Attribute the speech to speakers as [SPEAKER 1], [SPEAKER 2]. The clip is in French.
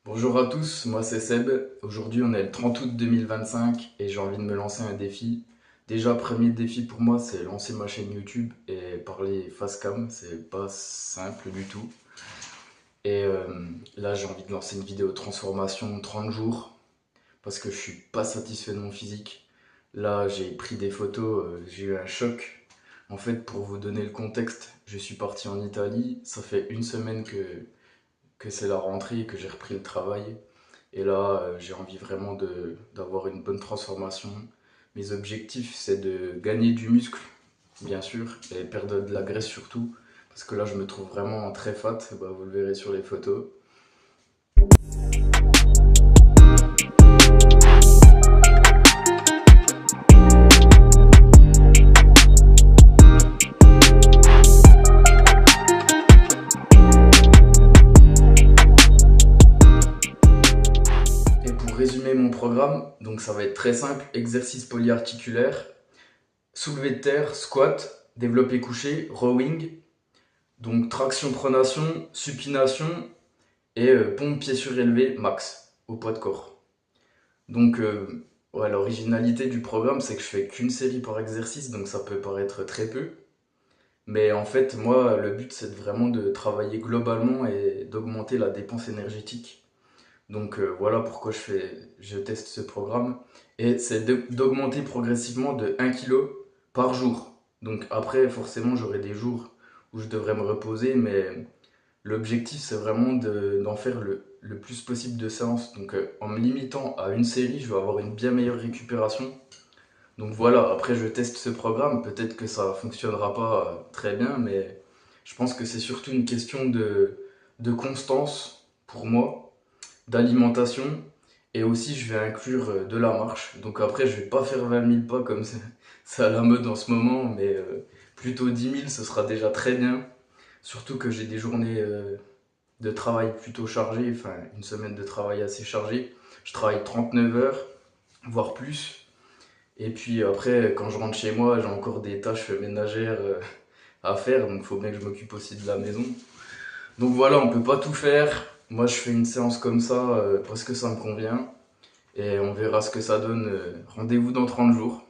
[SPEAKER 1] Bonjour à tous, moi c'est Seb. Aujourd'hui on est le 30 août 2025 et j'ai envie de me lancer un défi. Déjà, premier défi pour moi, c'est lancer ma chaîne YouTube et parler face cam. C'est pas simple du tout. Et là, j'ai envie de lancer une vidéo transformation 30 jours parce que je suis pas satisfait de mon physique. Là, j'ai pris des photos, j'ai eu un choc. En fait, pour vous donner le contexte, je suis parti en Italie. Ça fait une semaine que c'est la rentrée et que j'ai repris le travail. Et là, j'ai envie vraiment d'avoir une bonne transformation. Mes objectifs, c'est de gagner du muscle, bien sûr, et perdre de la graisse surtout. Parce que là, je me trouve vraiment très fat, bah, vous le verrez sur les photos. Et pour résumer mon programme, donc ça va être très simple, exercice polyarticulaire, soulevé de terre, squat, développé couché, rowing, donc traction pronation, supination et pompe pied surélevé max au poids de corps. Donc ouais, l'originalité du programme, c'est que je fais qu'une série par exercice, donc ça peut paraître très peu. Mais en fait, moi, le but, c'est vraiment de travailler globalement et d'augmenter la dépense énergétique. Donc voilà pourquoi je teste ce programme. Et c'est d'augmenter progressivement de 1 kg par jour. Donc après, forcément, j'aurai des jours où je devrais me reposer, mais l'objectif, c'est vraiment d'en faire le plus possible de séances. Donc en me limitant à une série, je vais avoir une bien meilleure récupération. Donc voilà, après je teste ce programme, peut-être que ça fonctionnera pas très bien, mais je pense que c'est surtout une question de constance pour moi, d'alimentation, et aussi je vais inclure de la marche. Donc après je vais pas faire 20 000 pas comme c'est à la mode en ce moment, mais plutôt 10 000 ce sera déjà très bien. Surtout que j'ai des journées de travail plutôt chargées, enfin une semaine de travail assez chargée. Je travaille 39 heures, voire plus. Et puis après, quand je rentre chez moi, j'ai encore des tâches ménagères à faire, donc il faut bien que je m'occupe aussi de la maison. Donc voilà, on peut pas tout faire. Moi, je fais une séance comme ça parce que ça me convient. Et on verra ce que ça donne. Rendez-vous dans 30 jours.